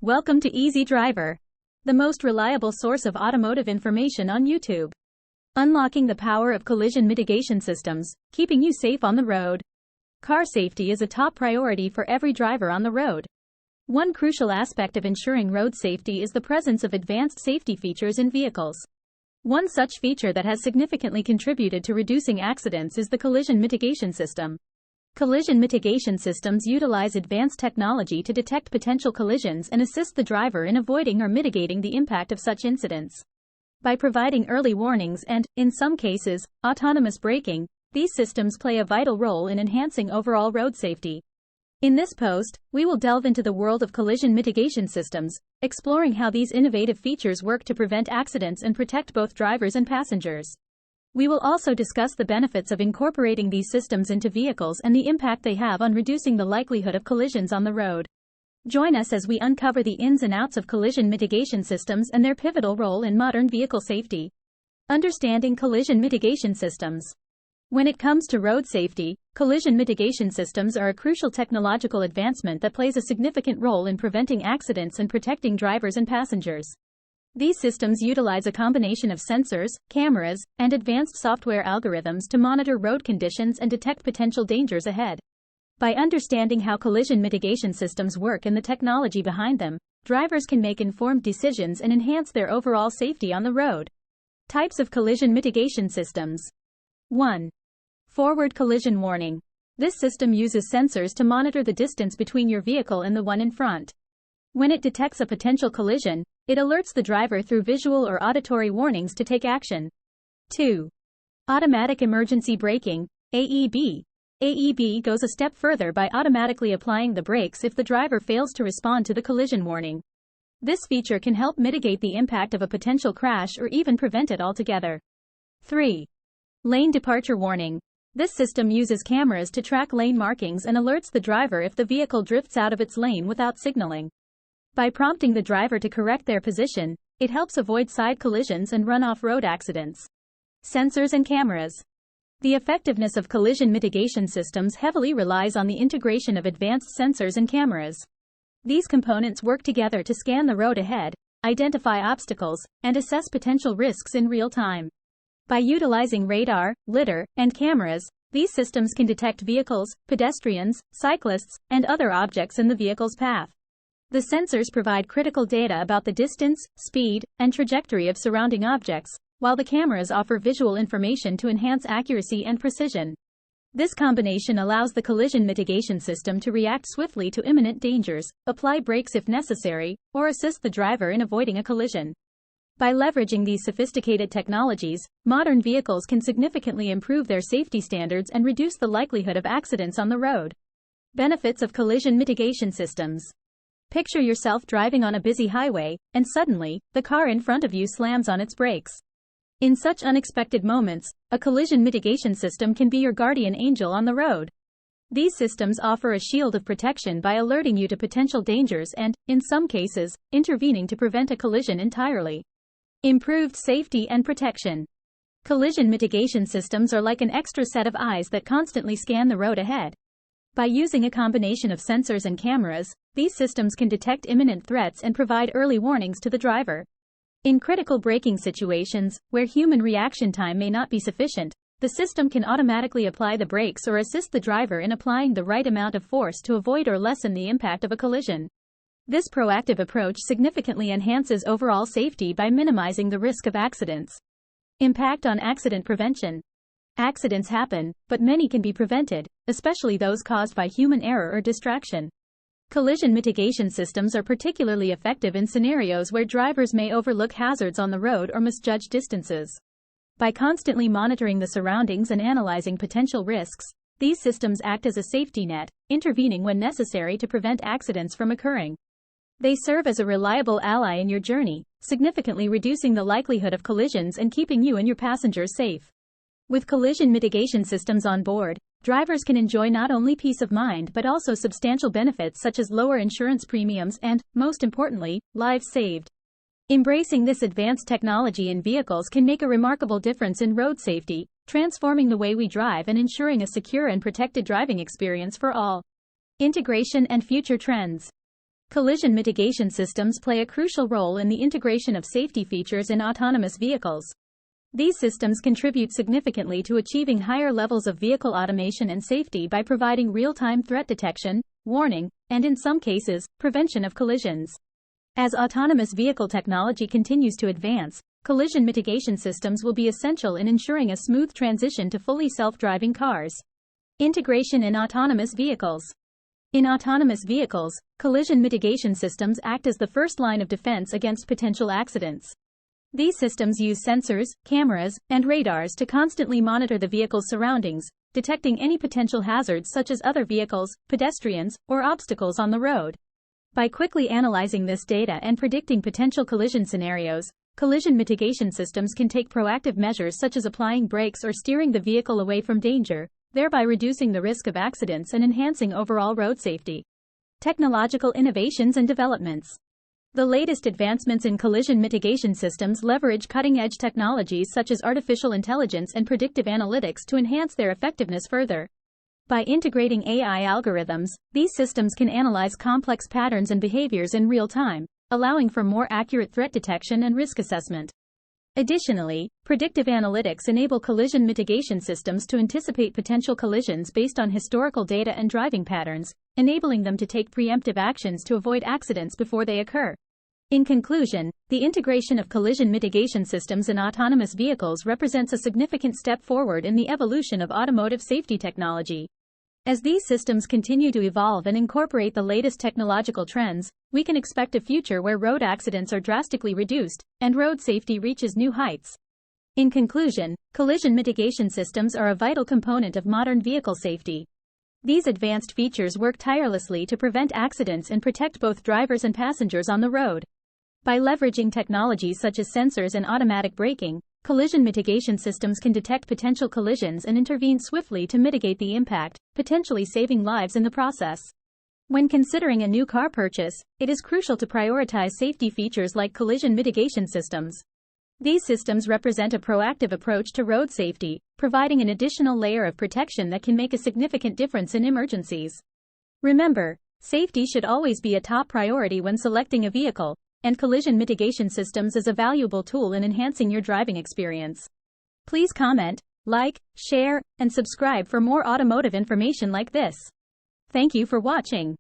Welcome to Easy Driver, the most reliable source of automotive information on YouTube. Unlocking the power of collision mitigation systems, keeping you safe on the road. Car safety is a top priority for every driver on the road. One crucial aspect of ensuring road safety is the presence of advanced safety features in vehicles. One such feature that has significantly contributed to reducing accidents is the collision mitigation system. Collision mitigation systems utilize advanced technology to detect potential collisions and assist the driver in avoiding or mitigating the impact of such incidents. By providing early warnings and, in some cases, autonomous braking, these systems play a vital role in enhancing overall road safety. In this post, we will delve into the world of collision mitigation systems, exploring how these innovative features work to prevent accidents and protect both drivers and passengers. We will also discuss the benefits of incorporating these systems into vehicles and the impact they have on reducing the likelihood of collisions on the road. Join us as we uncover the ins and outs of collision mitigation systems and their pivotal role in modern vehicle safety. Understanding collision mitigation systems. When it comes to road safety, collision mitigation systems are a crucial technological advancement that plays a significant role in preventing accidents and protecting drivers and passengers. These systems utilize a combination of sensors, cameras, and advanced software algorithms to monitor road conditions and detect potential dangers ahead. By understanding how collision mitigation systems work and the technology behind them, drivers can make informed decisions and enhance their overall safety on the road. Types of collision mitigation systems. 1. Forward collision warning. This system uses sensors to monitor the distance between your vehicle and the one in front. When it detects a potential collision, it alerts the driver through visual or auditory warnings to take action. 2. Automatic emergency braking, AEB. AEB goes a step further by automatically applying the brakes if the driver fails to respond to the collision warning. This feature can help mitigate the impact of a potential crash or even prevent it altogether. 3. Lane departure warning. This system uses cameras to track lane markings and alerts the driver if the vehicle drifts out of its lane without signaling. By prompting the driver to correct their position, it helps avoid side collisions and run-off road accidents. Sensors and cameras. The effectiveness of collision mitigation systems heavily relies on the integration of advanced sensors and cameras. These components work together to scan the road ahead, identify obstacles, and assess potential risks in real time. By utilizing radar, lidar, and cameras, these systems can detect vehicles, pedestrians, cyclists, and other objects in the vehicle's path. The sensors provide critical data about the distance, speed, and trajectory of surrounding objects, while the cameras offer visual information to enhance accuracy and precision. This combination allows the collision mitigation system to react swiftly to imminent dangers, apply brakes if necessary, or assist the driver in avoiding a collision. By leveraging these sophisticated technologies, modern vehicles can significantly improve their safety standards and reduce the likelihood of accidents on the road. Benefits of collision mitigation systems. Picture yourself driving on a busy highway, and suddenly, the car in front of you slams on its brakes. In such unexpected moments, a collision mitigation system can be your guardian angel on the road. These systems offer a shield of protection by alerting you to potential dangers and, in some cases, intervening to prevent a collision entirely. Improved safety and protection. Collision mitigation systems are like an extra set of eyes that constantly scan the road ahead. By using a combination of sensors and cameras, these systems can detect imminent threats and provide early warnings to the driver. In critical braking situations, where human reaction time may not be sufficient, the system can automatically apply the brakes or assist the driver in applying the right amount of force to avoid or lessen the impact of a collision. This proactive approach significantly enhances overall safety by minimizing the risk of accidents. Impact on accident prevention. Accidents happen, but many can be prevented, especially those caused by human error or distraction. Collision mitigation systems are particularly effective in scenarios where drivers may overlook hazards on the road or misjudge distances. By constantly monitoring the surroundings and analyzing potential risks, these systems act as a safety net, intervening when necessary to prevent accidents from occurring. They serve as a reliable ally in your journey, significantly reducing the likelihood of collisions and keeping you and your passengers safe. With collision mitigation systems on board, drivers can enjoy not only peace of mind but also substantial benefits such as lower insurance premiums and, most importantly, lives saved. Embracing this advanced technology in vehicles can make a remarkable difference in road safety, transforming the way we drive and ensuring a secure and protected driving experience for all. Integration and future trends. Collision mitigation systems play a crucial role in the integration of safety features in autonomous vehicles. These systems contribute significantly to achieving higher levels of vehicle automation and safety by providing real-time threat detection, warning, and in some cases, prevention of collisions. As autonomous vehicle technology continues to advance, collision mitigation systems will be essential in ensuring a smooth transition to fully self-driving cars. Integration in autonomous vehicles. In autonomous vehicles, collision mitigation systems act as the first line of defense against potential accidents. These systems use sensors, cameras, and radars to constantly monitor the vehicle's surroundings, detecting any potential hazards such as other vehicles, pedestrians, or obstacles on the road. By quickly analyzing this data and predicting potential collision scenarios, collision mitigation systems can take proactive measures such as applying brakes or steering the vehicle away from danger, thereby reducing the risk of accidents and enhancing overall road safety. Technological innovations and developments. The latest advancements in collision mitigation systems leverage cutting-edge technologies such as artificial intelligence and predictive analytics to enhance their effectiveness further. By integrating AI algorithms, these systems can analyze complex patterns and behaviors in real time, allowing for more accurate threat detection and risk assessment. Additionally, predictive analytics enable collision mitigation systems to anticipate potential collisions based on historical data and driving patterns, enabling them to take preemptive actions to avoid accidents before they occur. In conclusion, the integration of collision mitigation systems in autonomous vehicles represents a significant step forward in the evolution of automotive safety technology. As these systems continue to evolve and incorporate the latest technological trends, we can expect a future where road accidents are drastically reduced and road safety reaches new heights. In conclusion, collision mitigation systems are a vital component of modern vehicle safety. These advanced features work tirelessly to prevent accidents and protect both drivers and passengers on the road. By leveraging technologies such as sensors and automatic braking, collision mitigation systems can detect potential collisions and intervene swiftly to mitigate the impact, potentially saving lives in the process. When considering a new car purchase, it is crucial to prioritize safety features like collision mitigation systems. These systems represent a proactive approach to road safety, providing an additional layer of protection that can make a significant difference in emergencies. Remember, safety should always be a top priority when selecting a vehicle, and collision mitigation systems is a valuable tool in enhancing your driving experience. Please comment, like, share, and subscribe for more automotive information like this. Thank you for watching.